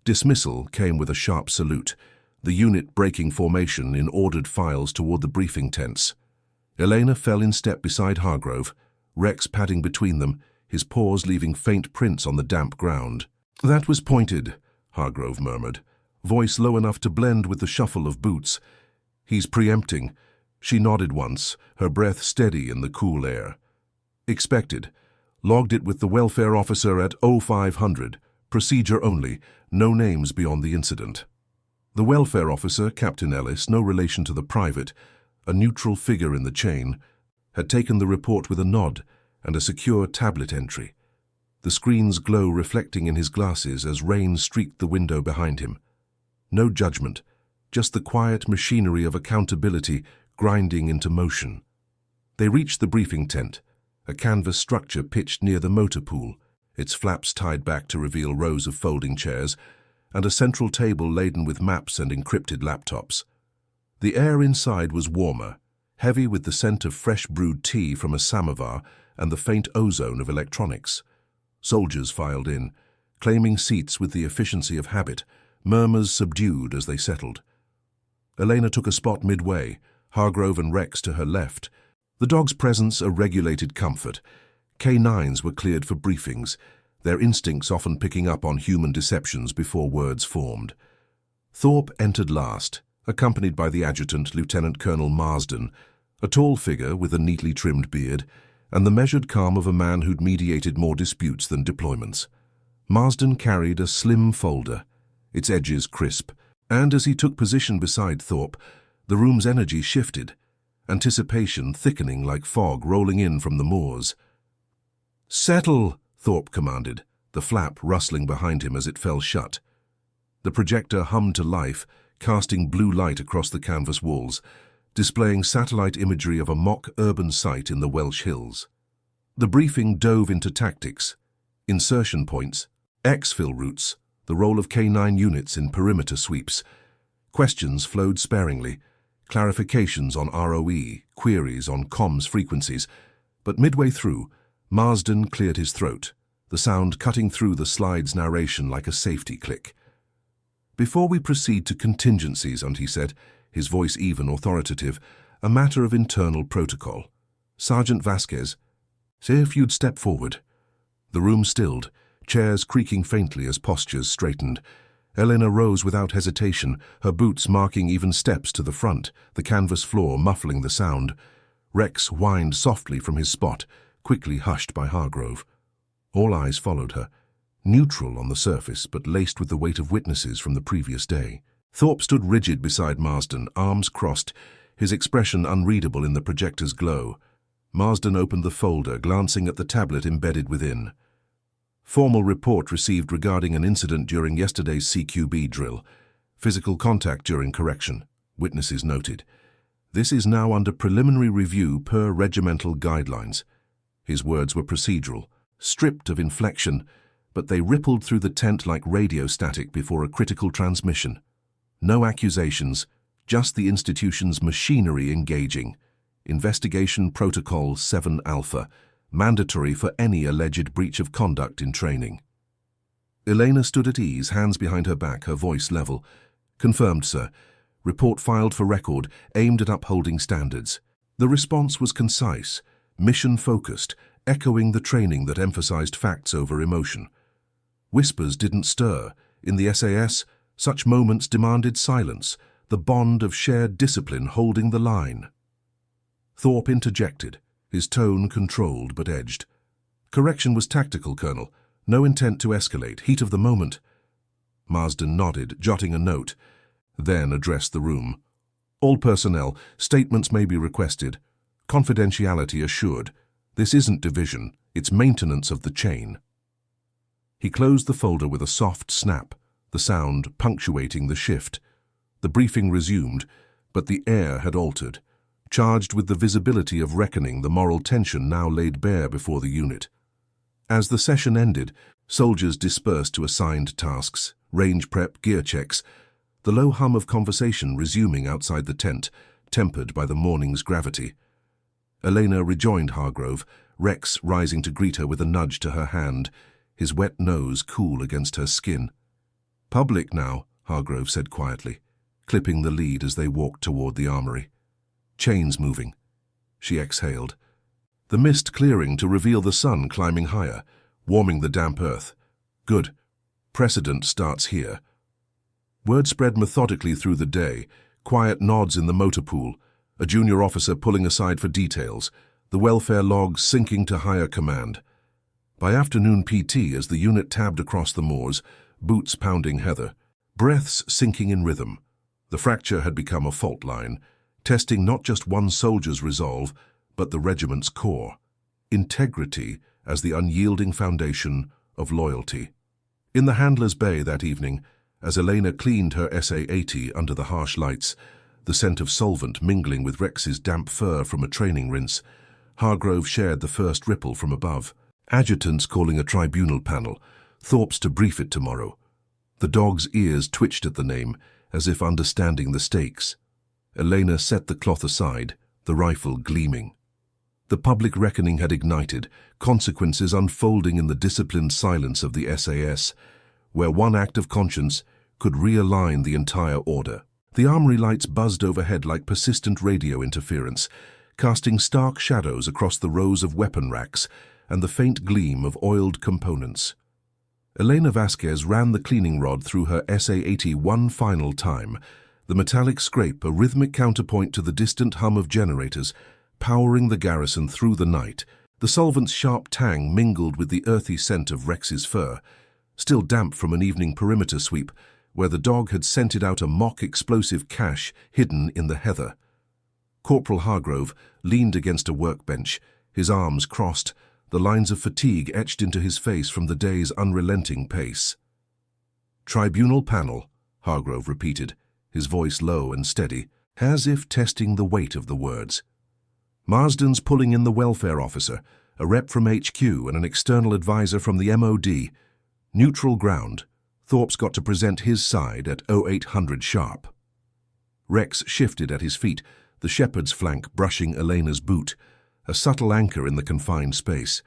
Dismissal came with a sharp salute, the unit breaking formation in ordered files toward the briefing tents. Elena fell in step beside Hargrove, Rex padding between them, his paws leaving faint prints on the damp ground. "That was pointed," Hargrove murmured, voice low enough to blend with the shuffle of boots. "He's preempting." She nodded once, her breath steady in the cool air. "Expected. Logged it with the welfare officer at 0500. Procedure only, no names beyond the incident." The welfare officer, Captain Ellis, no relation to the private, a neutral figure in the chain, had taken the report with a nod and a secure tablet entry, the screen's glow reflecting in his glasses as rain streaked the window behind him. No judgment, just the quiet machinery of accountability grinding into motion. They reached the briefing tent, a canvas structure pitched near the motor pool, its flaps tied back to reveal rows of folding chairs, and a central table laden with maps and encrypted laptops. The air inside was warmer, heavy with the scent of fresh brewed tea from a samovar and the faint ozone of electronics. Soldiers filed in, claiming seats with the efficiency of habit, murmurs subdued as they settled. Elena took a spot midway, Hargrove and Rex to her left. The dog's presence a regulated comfort. K9s were cleared for briefings, their instincts often picking up on human deceptions before words formed. Thorpe entered last, accompanied by the adjutant, Lieutenant Colonel Marsden, a tall figure with a neatly trimmed beard, and the measured calm of a man who'd mediated more disputes than deployments. Marsden carried a slim folder, its edges crisp, and as he took position beside Thorpe, the room's energy shifted, anticipation thickening like fog rolling in from the moors. "Settle!" Thorpe commanded, the flap rustling behind him as it fell shut. The projector hummed to life, casting blue light across the canvas walls, displaying satellite imagery of a mock urban site in the Welsh hills. The briefing dove into tactics, insertion points, exfil routes, the role of K9 units in perimeter sweeps, Questions flowed sparingly, clarifications on ROE, queries on comms frequencies, but midway through, Marsden cleared his throat, the sound cutting through the slide's narration like a safety click. "Before we proceed to contingencies," he said, his voice even authoritative, "a matter of internal protocol. Sergeant Vasquez, say if you'd step forward." The room stilled, chairs creaking faintly as postures straightened. Elena rose without hesitation, her boots marking even steps to the front, the canvas floor muffling the sound. Rex whined softly from his spot, quickly hushed by Hargrove. All eyes followed her, neutral on the surface but laced with the weight of witnesses from the previous day. Thorpe stood rigid beside Marsden, arms crossed, his expression unreadable in the projector's glow. Marsden opened the folder, glancing at the tablet embedded within. "Formal report received regarding an incident during yesterday's CQB drill. Physical contact during correction. Witnesses noted. This is now under preliminary review per regimental guidelines." His words were procedural, stripped of inflection, but they rippled through the tent like radio static before a critical transmission. No accusations, just the institution's machinery engaging. Investigation Protocol 7 Alpha, mandatory for any alleged breach of conduct in training. Elena stood at ease, hands behind her back, her voice level. "Confirmed, sir. Report filed for record, aimed at upholding standards." The response was concise, mission-focused, echoing the training that emphasized facts over emotion. Whispers didn't stir. In the SAS, such moments demanded silence, the bond of shared discipline holding the line. Thorpe interjected, his tone controlled but edged. "Correction was tactical, Colonel. No intent to escalate. Heat of the moment." Marsden nodded, jotting a note, then addressed the room. "All personnel, statements may be requested. Confidentiality assured. This isn't division, it's maintenance of the chain." He closed the folder with a soft snap, the sound punctuating the shift. The briefing resumed, but the air had altered, charged with the visibility of reckoning, the moral tension now laid bare before the unit. As the session ended, soldiers dispersed to assigned tasks, range prep, gear checks, the low hum of conversation resuming outside the tent, tempered by the morning's gravity. Elena rejoined Hargrove, Rex rising to greet her with a nudge to her hand, his wet nose cool against her skin. "Public now," Hargrove said quietly, clipping the lead as they walked toward the armory. "Chains moving." She exhaled. The mist clearing to reveal the sun climbing higher, warming the damp earth. "Good. Precedent starts here." Word spread methodically through the day, quiet nods in the motor pool, a junior officer pulling aside for details, the welfare logs sinking to higher command. By afternoon PT, as the unit tabbed across the moors, boots pounding heather, breaths sinking in rhythm. The fracture had become a fault line, testing not just one soldier's resolve, but the regiment's core. Integrity as the unyielding foundation of loyalty. In the handler's bay that evening, as Elena cleaned her SA-80 under the harsh lights, the scent of solvent mingling with Rex's damp fur from a training rinse, Hargrove shared the first ripple from above. Adjutants calling a tribunal panel, Thorpe's to brief it tomorrow. The dog's ears twitched at the name, as if understanding the stakes. Elena set the cloth aside, the rifle gleaming. The public reckoning had ignited, consequences unfolding in the disciplined silence of the SAS, where one act of conscience could realign the entire order. The armory lights buzzed overhead like persistent radio interference, casting stark shadows across the rows of weapon racks and the faint gleam of oiled components. Elena Vasquez ran the cleaning rod through her SA-80 one final time, the metallic scrape a rhythmic counterpoint to the distant hum of generators, powering the garrison through the night. The solvent's sharp tang mingled with the earthy scent of Rex's fur, still damp from an evening perimeter sweep, where the dog had scented out a mock explosive cache hidden in the heather. Corporal Hargrove leaned against a workbench, his arms crossed, the lines of fatigue etched into his face from the day's unrelenting pace. "Tribunal panel," Hargrove repeated, his voice low and steady, as if testing the weight of the words. "Marsden's pulling in the welfare officer, a rep from HQ and an external advisor from the MOD. Neutral ground. Thorpe's got to present his side at 0800 sharp." Rex shifted at his feet, the shepherd's flank brushing Elena's boot, a subtle anchor in the confined space.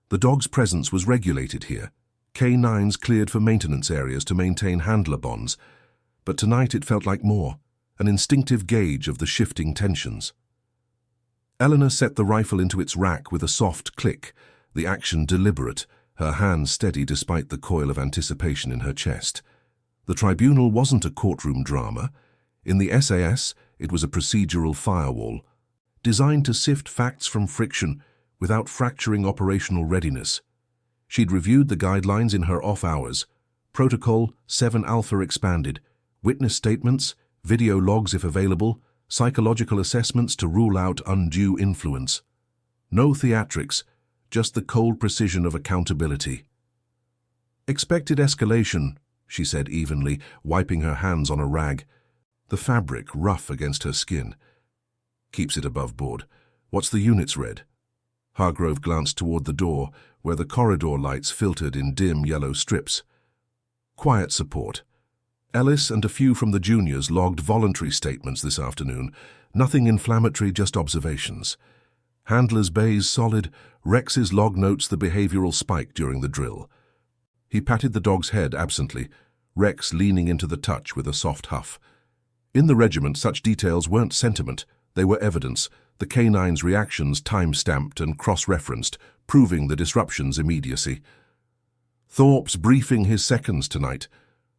The dog's presence was regulated here. K9s cleared for maintenance areas to maintain handler bonds, but tonight it felt like more, an instinctive gauge of the shifting tensions. Eleanor set the rifle into its rack with a soft click, the action deliberate, her hand steady despite the coil of anticipation in her chest. The tribunal wasn't a courtroom drama. In the SAS, it was a procedural firewall, designed to sift facts from friction without fracturing operational readiness. She'd reviewed the guidelines in her off hours. Protocol 7 Alpha expanded, witness statements, video logs if available, psychological assessments to rule out undue influence. No theatrics, just the cold precision of accountability. Expected escalation, she said evenly, wiping her hands on a rag, the fabric rough against her skin. Keeps it above board. What's the units read? Hargrove glanced toward the door, where the corridor lights filtered in dim yellow strips. Quiet support. Ellis and a few from the juniors logged voluntary statements this afternoon. Nothing inflammatory, just observations. Handler's bays solid, Rex's log notes the behavioral spike during the drill. He patted the dog's head absently, Rex leaning into the touch with a soft huff. In the regiment, such details weren't sentiment, they were evidence, the K9's reactions time-stamped and cross-referenced, proving the disruption's immediacy. Thorpe's briefing his seconds tonight.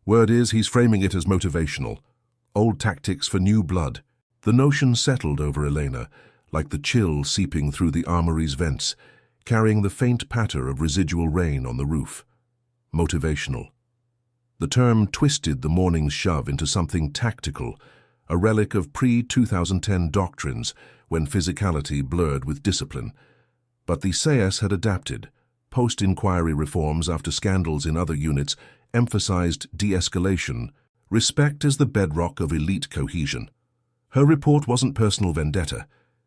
Word is he's framing it as motivational. Old tactics for new blood. The notion settled over Elena, like the chill seeping through the armory's vents, carrying the faint patter of residual rain on the roof. Motivational. The term twisted the morning's shove into something tactical, a relic of pre-2010 doctrines when physicality blurred with discipline. But the SAS had adapted. Post-inquiry reforms after scandals in other units emphasized de-escalation, respect as the bedrock of elite cohesion. Her report wasn't personal vendetta.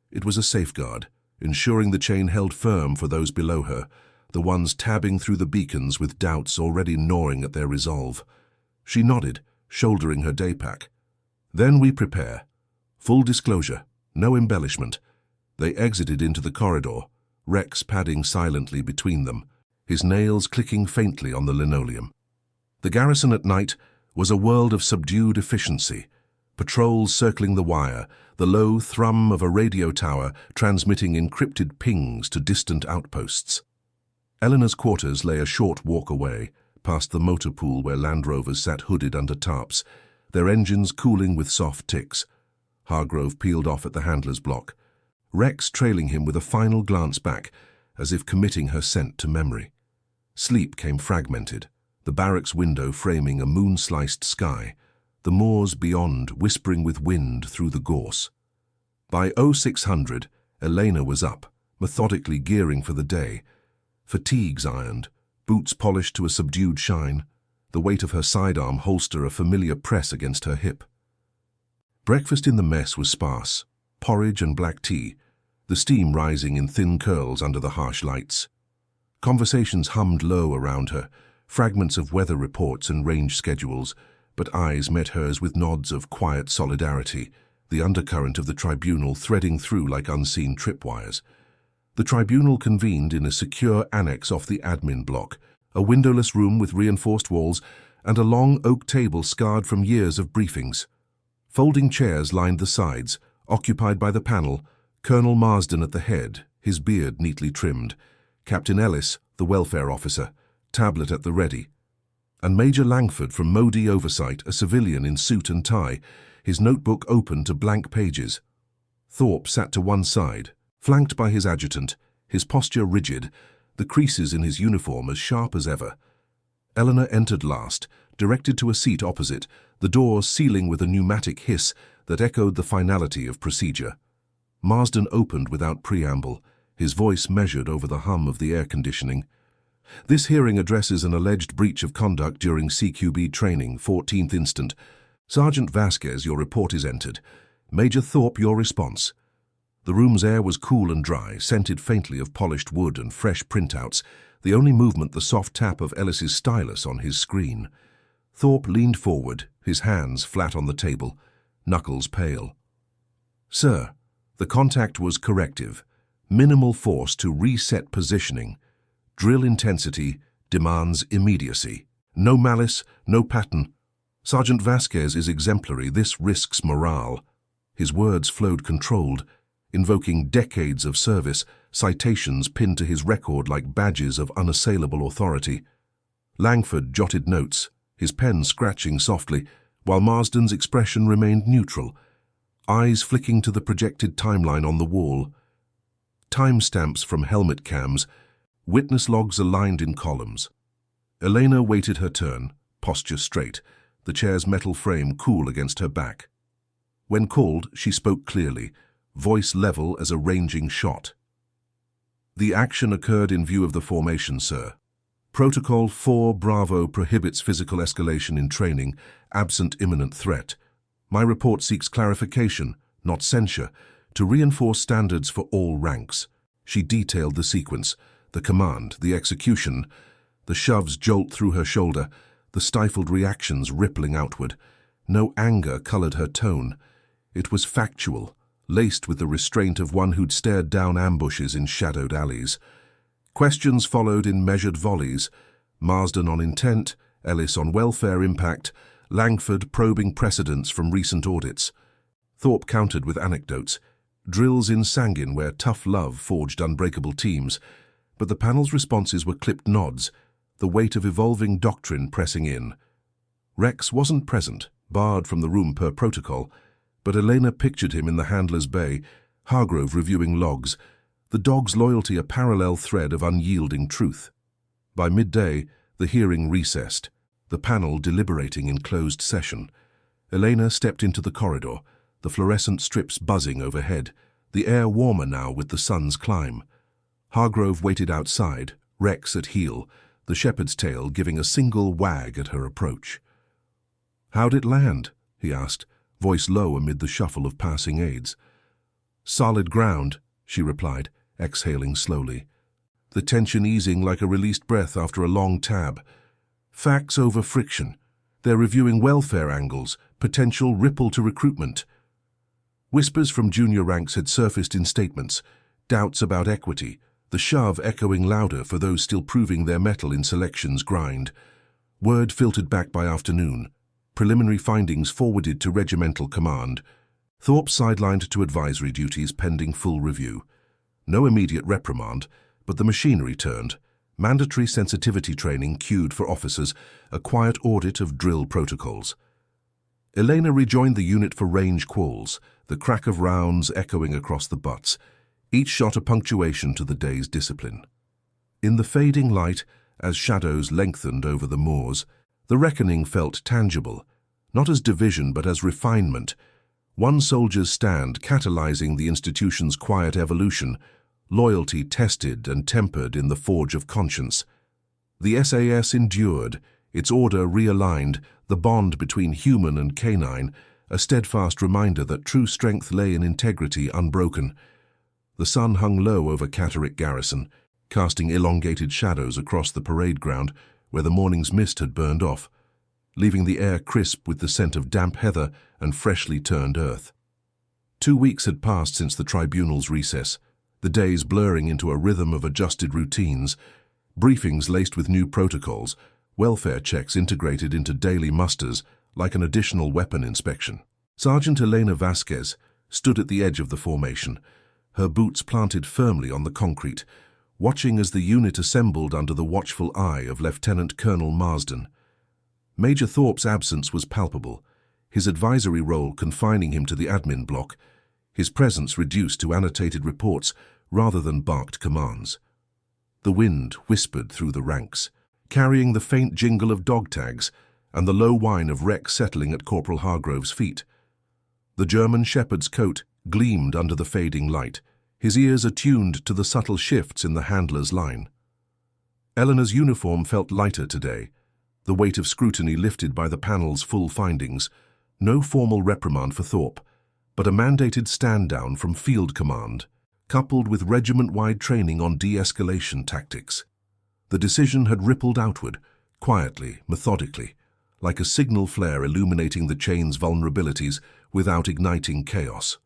It was a safeguard, ensuring the chain held firm for those below her, the ones tabbing through the beacons with doubts already gnawing at their resolve. She nodded, shouldering her day pack. Then we prepare. Full disclosure, no embellishment. They exited into the corridor, Rex padding silently between them, his nails clicking faintly on the linoleum. The garrison at night was a world of subdued efficiency, patrols circling the wire, the low thrum of a radio tower transmitting encrypted pings to distant outposts. Eleanor's quarters lay a short walk away, past the motor pool where Land Rovers sat hooded under tarps, their engines cooling with soft ticks. Hargrove peeled off at the handler's block, Rex trailing him with a final glance back, as if committing her scent to memory. Sleep came fragmented, the barracks window framing a moon-sliced sky, the moors beyond whispering with wind through the gorse. By 0600, Elena was up, methodically gearing for the day, fatigues ironed, boots polished to a subdued shine, the weight of her sidearm holster a familiar press against her hip. Breakfast in the mess was sparse, porridge and black tea, the steam rising in thin curls under the harsh lights. Conversations hummed low around her, fragments of weather reports and range schedules, but eyes met hers with nods of quiet solidarity, the undercurrent of the tribunal threading through like unseen tripwires. The tribunal convened in a secure annex off the admin block, a windowless room with reinforced walls and a long oak table scarred from years of briefings. Folding chairs lined the sides, occupied by the panel, Colonel Marsden at the head, his beard neatly trimmed, Captain Ellis, the welfare officer, tablet at the ready, and Major Langford from Modi Oversight, a civilian in suit and tie, his notebook open to blank pages. Thorpe sat to one side, flanked by his adjutant, his posture rigid, the creases in his uniform as sharp as ever. Eleanor entered last, directed to a seat opposite, the door sealing with a pneumatic hiss that echoed the finality of procedure. Marsden opened without preamble, his voice measured over the hum of the air conditioning. This hearing addresses an alleged breach of conduct during CQB training, 14th instant. Sergeant Vasquez, your report is entered. Major Thorpe, your response. The room's air was cool and dry, scented faintly of polished wood and fresh printouts, the only movement the soft tap of Ellis's stylus on his screen. Thorpe leaned forward, his hands flat on the table. knuckles pale. "Sir, the contact was corrective. Minimal force to reset positioning. Drill intensity demands immediacy. No malice, no pattern. Sergeant Vasquez is exemplary. This risks morale." His words flowed controlled, invoking decades of service, citations pinned to his record like badges of unassailable authority. Langford jotted notes, his pen scratching softly, while Marsden's expression remained neutral, eyes flicking to the projected timeline on the wall. Timestamps from helmet cams, witness logs aligned in columns. Elena waited her turn, posture straight, the chair's metal frame cool against her back. When called, she spoke clearly, voice level as a ranging shot. "The action occurred in view of the formation, sir. Protocol 4 Bravo prohibits physical escalation in training, absent imminent threat. My report seeks clarification, not censure, to reinforce standards for all ranks." She detailed the sequence, the command, the execution, the shoves jolt through her shoulder, the stifled reactions rippling outward. No anger colored her tone. It was factual, laced with the restraint of one who'd stared down ambushes in shadowed alleys. Questions followed in measured volleys, Marsden on intent, Ellis on welfare impact, Langford probing precedents from recent audits. Thorpe countered with anecdotes, drills in Sangin where tough love forged unbreakable teams, but the panel's responses were clipped nods, the weight of evolving doctrine pressing in. Rex wasn't present, barred from the room per protocol, but Elena pictured him in the handler's bay, Hargrove reviewing logs, the dog's loyalty a parallel thread of unyielding truth. By midday, the hearing recessed, the panel deliberating in closed session. Elena stepped into the corridor, the fluorescent strips buzzing overhead, the air warmer now with the sun's climb. Hargrove waited outside, Rex at heel, the shepherd's tail giving a single wag at her approach. "How'd it land?" he asked, voice low amid the shuffle of passing aides. "Solid ground," she replied, exhaling slowly, the tension easing like a released breath after a long tab. "Facts over friction. They're reviewing welfare angles, potential ripple to recruitment." Whispers from junior ranks had surfaced in statements, doubts about equity, the shove echoing louder for those still proving their mettle in selection's grind. Word filtered back by afternoon, preliminary findings forwarded to regimental command. Thorpe sidelined to advisory duties pending full review. No immediate reprimand, but the machinery turned. Mandatory sensitivity training queued for officers, a quiet audit of drill protocols. Elena rejoined the unit for range calls, the crack of rounds echoing across the butts, each shot a punctuation to the day's discipline. In the fading light, as shadows lengthened over the moors, the reckoning felt tangible, not as division but as refinement. One soldier's stand catalyzing the institution's quiet evolution, loyalty tested and tempered in the forge of conscience. The SAS endured, its order realigned, the bond between human and canine, a steadfast reminder that true strength lay in integrity unbroken. The sun hung low over Catterick garrison, casting elongated shadows across the parade ground where the morning's mist had burned off, leaving the air crisp with the scent of damp heather and freshly turned earth. 2 weeks had passed since the tribunal's recess, the days blurring into a rhythm of adjusted routines, briefings laced with new protocols, welfare checks integrated into daily musters like an additional weapon inspection. Sergeant Elena Vasquez stood at the edge of the formation, her boots planted firmly on the concrete, watching as the unit assembled under the watchful eye of Lieutenant Colonel Marsden. Major Thorpe's absence was palpable, his advisory role confining him to the admin block, his presence reduced to annotated reports rather than barked commands. The wind whispered through the ranks, carrying the faint jingle of dog tags and the low whine of Rex settling at Corporal Hargrove's feet. The German shepherd's coat gleamed under the fading light, his ears attuned to the subtle shifts in the handler's line. Eleanor's uniform felt lighter today, the weight of scrutiny lifted by the panel's full findings. No formal reprimand for Thorpe, but a mandated stand-down from field command, coupled with regiment-wide training on de-escalation tactics. The decision had rippled outward, quietly, methodically, like a signal flare illuminating the chain's vulnerabilities without igniting chaos.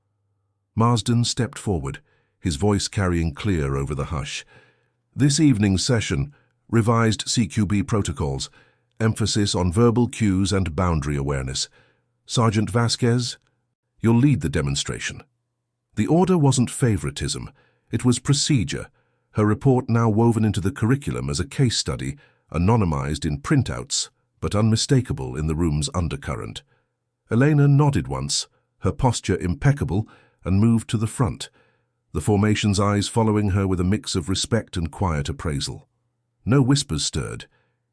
Marsden stepped forward, his voice carrying clear over the hush. This evening's session, revised CQB protocols, emphasis on verbal cues and boundary awareness. Sergeant Vasquez, you'll lead the demonstration. The order wasn't favoritism, it was procedure, her report now woven into the curriculum as a case study, anonymized in printouts, but unmistakable in the room's undercurrent. Elena nodded once, her posture impeccable, and moved to the front, the formation's eyes following her with a mix of respect and quiet appraisal. No whispers stirred.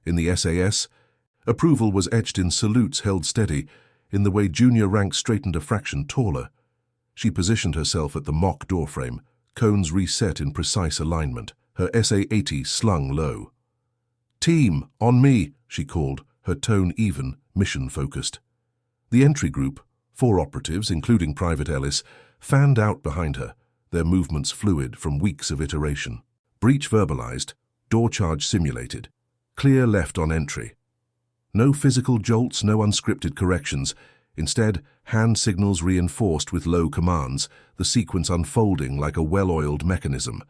In the SAS, approval was etched in salutes held steady, in the way junior rank straightened a fraction taller. She positioned herself at the mock doorframe, cones reset in precise alignment, her SA-80 slung low. "Team, on me," she called, her tone even, mission-focused. The entry group, 4 operatives, including Private Ellis, fanned out behind her, their movements fluid from weeks of iteration. Breach verbalized, door charge simulated, clear left on entry. No physical jolts, no unscripted corrections. Instead, hand signals reinforced with low commands, the sequence unfolding like a well-oiled mechanism.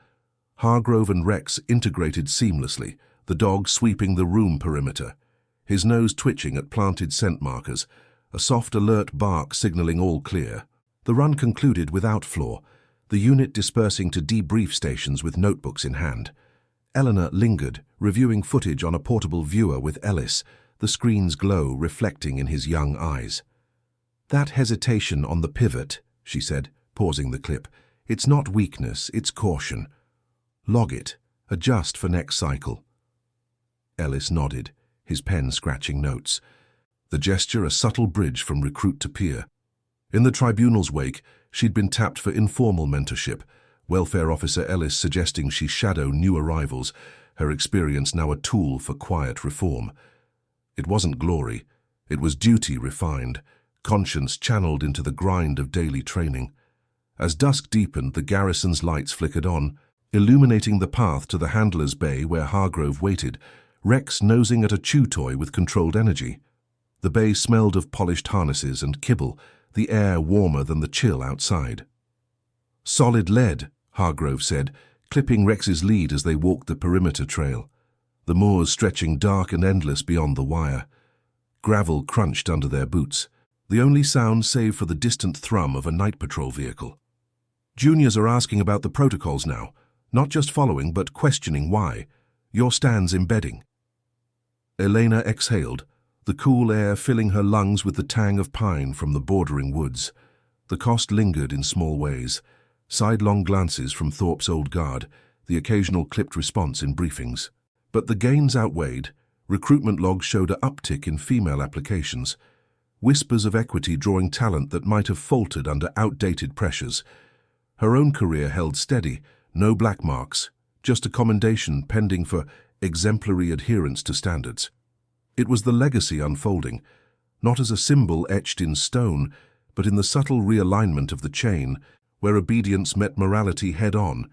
Hargrove and Rex integrated seamlessly, the dog sweeping the room perimeter, his nose twitching at planted scent markers, a soft alert bark signaling all clear. The run concluded without flaw, the unit dispersing to debrief stations with notebooks in hand. Eleanor lingered, reviewing footage on a portable viewer with Ellis, the screen's glow reflecting in his young eyes. "That hesitation on the pivot," she said, pausing the clip. "It's not weakness, it's caution. Log it. Adjust for next cycle." Ellis nodded, his pen scratching notes. The gesture a subtle bridge from recruit to peer. In the tribunal's wake, she'd been tapped for informal mentorship, Welfare Officer Ellis suggesting she shadow new arrivals, her experience now a tool for quiet reform. It wasn't glory, it was duty refined, conscience channeled into the grind of daily training. As dusk deepened, the garrison's lights flickered on, illuminating the path to the handler's bay where Hargrove waited, Rex nosing at a chew toy with controlled energy. The bay smelled of polished harnesses and kibble, the air warmer than the chill outside. "Solid lead," Hargrove said, clipping Rex's lead as they walked the perimeter trail, the moors stretching dark and endless beyond the wire. Gravel crunched under their boots, the only sound save for the distant thrum of a night patrol vehicle. "Juniors are asking about the protocols now, not just following but questioning why. Your stand's embedding." Elena exhaled, the cool air filling her lungs with the tang of pine from the bordering woods. The cost lingered in small ways, sidelong glances from Thorpe's old guard, the occasional clipped response in briefings. But the gains outweighed. Recruitment logs showed an uptick in female applications, whispers of equity drawing talent that might have faltered under outdated pressures. Her own career held steady, no black marks, just a commendation pending for exemplary adherence to standards. It was the legacy unfolding, not as a symbol etched in stone, but in the subtle realignment of the chain, where obedience met morality head-on.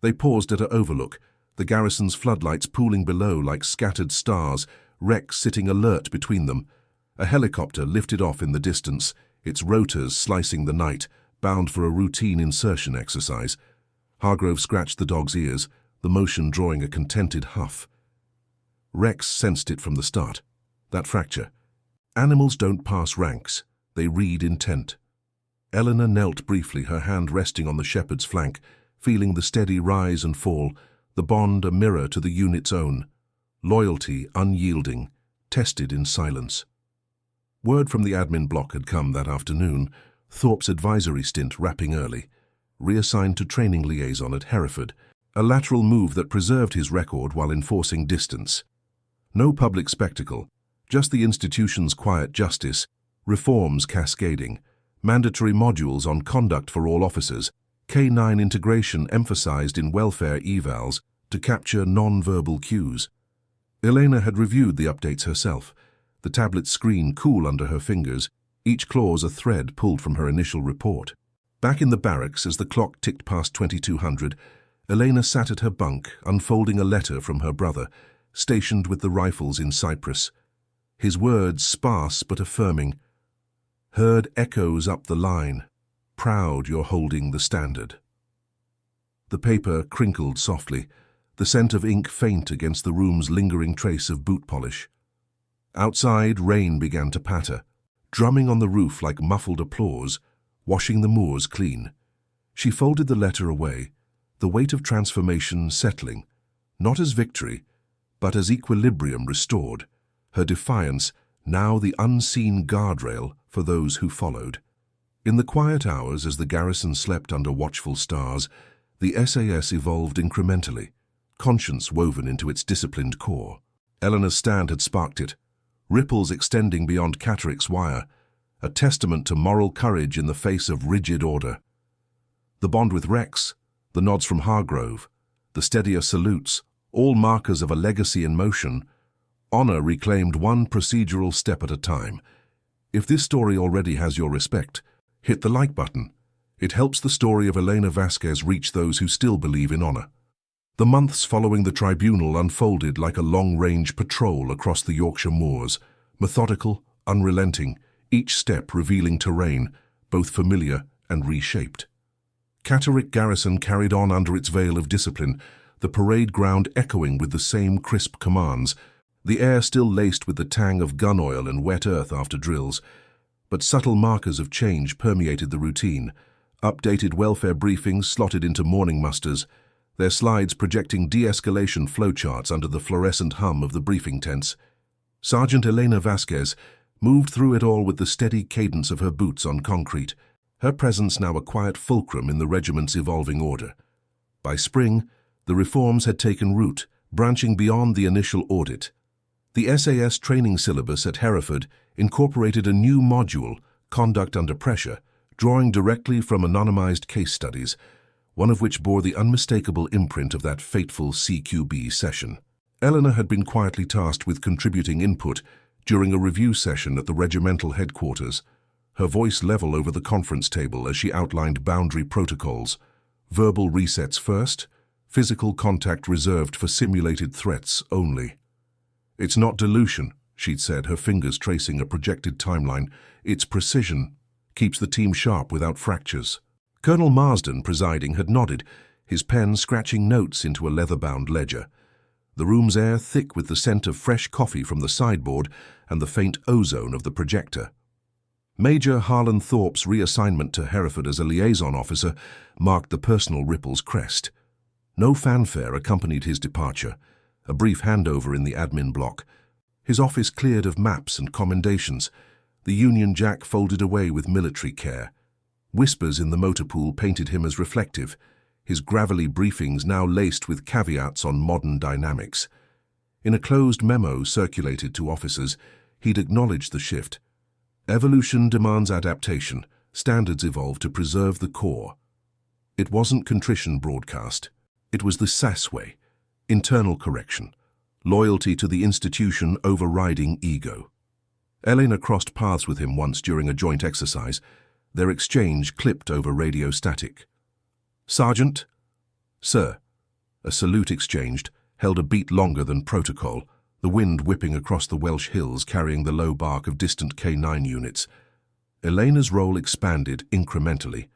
They paused at an overlook, the garrison's floodlights pooling below like scattered stars, Rex sitting alert between them. A helicopter lifted off in the distance, its rotors slicing the night, bound for a routine insertion exercise. Hargrove scratched the dog's ears, the motion drawing a contented huff. Rex sensed it from the start, that fracture. Animals don't pass ranks, they read intent. Eleanor knelt briefly, her hand resting on the shepherd's flank, feeling the steady rise and fall, the bond a mirror to the unit's own. Loyalty unyielding, tested in silence. Word from the admin block had come that afternoon, Thorpe's advisory stint wrapping early, reassigned to training liaison at Hereford, a lateral move that preserved his record while enforcing distance. No public spectacle, just the institution's quiet justice, reforms cascading, mandatory modules on conduct for all officers, K9 integration emphasized in welfare evals to capture non-verbal cues. Elena had reviewed the updates herself, the tablet screen cool under her fingers, each clause a thread pulled from her initial report. Back in the barracks, as the clock ticked past 2200, Elena sat at her bunk, unfolding a letter from her brother, stationed with the rifles in Cyprus. His words sparse but affirming. Heard echoes up the line. Proud you're holding the standard. The paper crinkled softly, the scent of ink faint against the room's lingering trace of boot polish. Outside, rain began to patter, drumming on the roof like muffled applause, washing the moors clean. She folded the letter away, the weight of transformation settling, not as victory, but as equilibrium restored, her defiance now the unseen guardrail for those who followed. In the quiet hours as the garrison slept under watchful stars, the SAS evolved incrementally, conscience woven into its disciplined core. Eleanor's stand had sparked it, ripples extending beyond Catterick's wire, a testament to moral courage in the face of rigid order. The bond with Rex, the nods from Hargrove, the steadier salutes, all markers of a legacy in motion. Honor reclaimed one procedural step at a time. If this story already has your respect, hit the like button. It helps the story of Elena Vasquez reach those who still believe in honor. The months following the tribunal unfolded like a long-range patrol across the Yorkshire moors, methodical, unrelenting, each step revealing terrain, both familiar and reshaped. Catterick garrison carried on under its veil of discipline, the parade ground echoing with the same crisp commands, the air still laced with the tang of gun oil and wet earth after drills. But subtle markers of change permeated the routine, updated welfare briefings slotted into morning musters, their slides projecting de-escalation flowcharts under the fluorescent hum of the briefing tents. Sergeant Elena Vasquez moved through it all with the steady cadence of her boots on concrete, her presence now a quiet fulcrum in the regiment's evolving order. By spring, the reforms had taken root, branching beyond the initial audit. The SAS training syllabus at Hereford incorporated a new module, Conduct Under Pressure, drawing directly from anonymized case studies, one of which bore the unmistakable imprint of that fateful CQB session. Eleanor had been quietly tasked with contributing input during a review session at the regimental headquarters, her voice level over the conference table as she outlined boundary protocols. Verbal resets first, physical contact reserved for simulated threats only. It's not dilution, she'd said, her fingers tracing a projected timeline. It's precision. Keeps the team sharp without fractures. Colonel Marsden, presiding, had nodded, his pen scratching notes into a leather-bound ledger. The room's air thick with the scent of fresh coffee from the sideboard and the faint ozone of the projector. Major Harlan Thorpe's reassignment to Hereford as a liaison officer marked the personal ripple's crest. No fanfare accompanied his departure, a brief handover in the admin block. His office cleared of maps and commendations, the Union Jack folded away with military care. Whispers in the motor pool painted him as reflective, his gravelly briefings now laced with caveats on modern dynamics. In a closed memo circulated to officers, he'd acknowledged the shift. Evolution demands adaptation. Standards evolve to preserve the core. It wasn't contrition broadcast. It was the SAS way. Internal correction. Loyalty to the institution overriding ego. Elena crossed paths with him once during a joint exercise, their exchange clipped over radio static. "Sergeant?" "Sir." A salute exchanged, held a beat longer than protocol, the wind whipping across the Welsh hills carrying the low bark of distant K9 units. Elena's role expanded incrementally,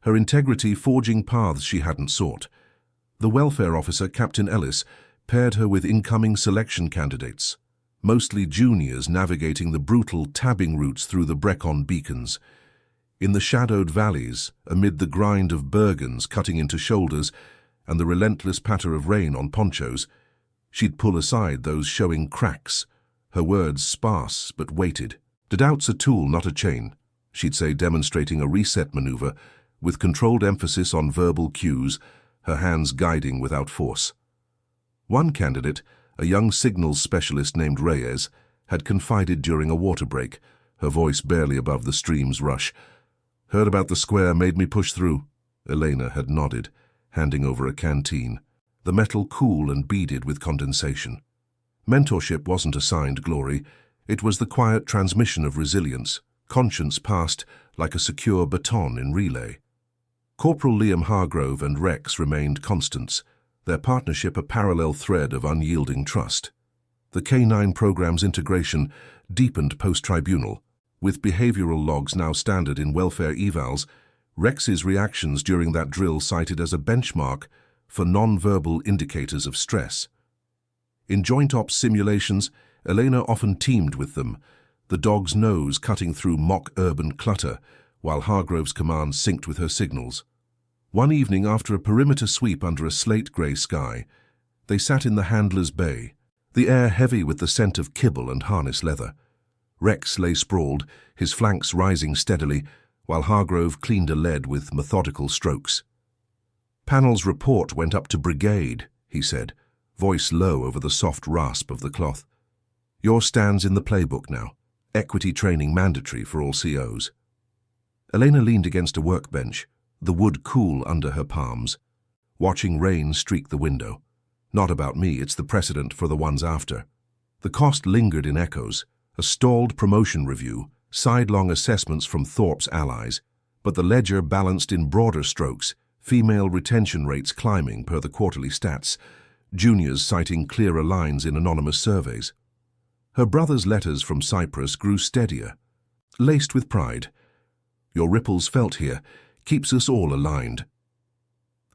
her integrity forging paths she hadn't sought. The welfare officer, Captain Ellis, paired her with incoming selection candidates, mostly juniors navigating the brutal tabbing routes through the Brecon beacons. In the shadowed valleys, amid the grind of Bergens cutting into shoulders and the relentless patter of rain on ponchos, she'd pull aside those showing cracks, her words sparse but weighted. "The doubt's a tool, not a chain," she'd say, demonstrating a reset maneuver with controlled emphasis on verbal cues, her hands guiding without force. One candidate, a young signals specialist named Reyes, had confided during a water break, her voice barely above the stream's rush. "Heard about the square, made me push through." Elena had nodded, handing over a canteen, the metal cool and beaded with condensation. Mentorship wasn't assigned glory, it was the quiet transmission of resilience, conscience passed like a secure baton in relay. Corporal Liam Hargrove and Rex remained constants, their partnership a parallel thread of unyielding trust. The K9 program's integration deepened post-tribunal, With behavioral logs now standard in welfare evals, Rex's reactions during that drill cited as a benchmark for non-verbal indicators of stress. In joint ops simulations, Elena often teamed with them, the dog's nose cutting through mock urban clutter, while Hargrove's command synced with her signals. One evening, after a perimeter sweep under a slate-grey sky, they sat in the handler's bay, the air heavy with the scent of kibble and harness leather. Rex lay sprawled, his flanks rising steadily, while Hargrove cleaned a lead with methodical strokes. "Panel's report went up to brigade," he said, voice low over the soft rasp of the cloth. "Yours stands in the playbook now. Equity training mandatory for all COs." Elena leaned against a workbench, the wood cool under her palms, watching rain streak the window. "Not about me, it's the precedent for the ones after." The cost lingered in echoes, a stalled promotion review, sidelong assessments from Thorpe's allies, but the ledger balanced in broader strokes, female retention rates climbing per the quarterly stats, juniors citing clearer lines in anonymous surveys. Her brother's letters from Cyprus grew steadier, laced with pride. "Your ripples felt here, keeps us all aligned."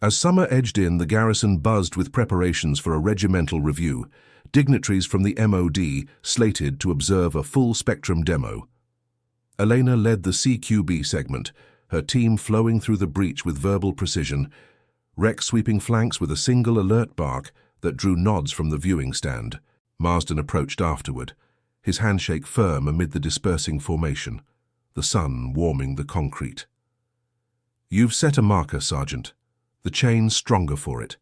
As summer edged in, the garrison buzzed with preparations for a regimental review, dignitaries from the MOD slated to observe a full-spectrum demo. Elena led the CQB segment, her team flowing through the breach with verbal precision, Rex sweeping flanks with a single alert bark that drew nods from the viewing stand. Marsden approached afterward, his handshake firm amid the dispersing formation, the sun warming the concrete. "You've set a marker, Sergeant. The chain's stronger for it."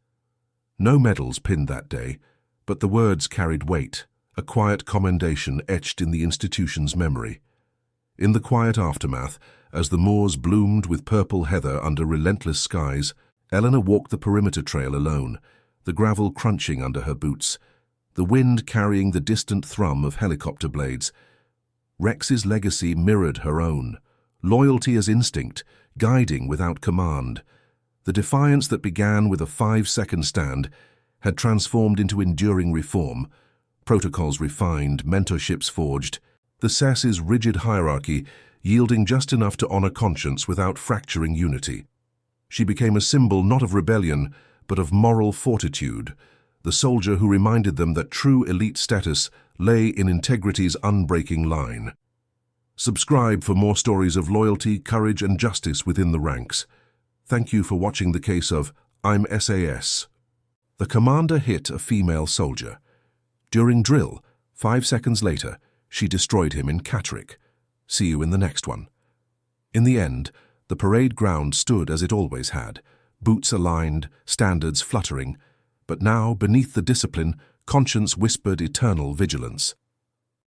No medals pinned that day, but the words carried weight, a quiet commendation etched in the institution's memory. In the quiet aftermath, as the moors bloomed with purple heather under relentless skies, Eleanor walked the perimeter trail alone, the gravel crunching under her boots, the wind carrying the distant thrum of helicopter blades. Rex's legacy mirrored her own, loyalty as instinct, guiding without command. The defiance that began with a 5-second stand had transformed into enduring reform, protocols refined, mentorships forged, the SAS's rigid hierarchy yielding just enough to honor conscience without fracturing unity. She became a symbol not of rebellion, but of moral fortitude, the soldier who reminded them that true elite status lay in integrity's unbreaking line. Subscribe for more stories of loyalty, courage, and justice within the ranks. Thank you for watching the case of I'm SAS. The commander hit a female soldier. During drill, 5 seconds later, she destroyed him in Catterick. See you in the next one. In the end, the parade ground stood as it always had, boots aligned, standards fluttering, but now, beneath the discipline, conscience whispered eternal vigilance.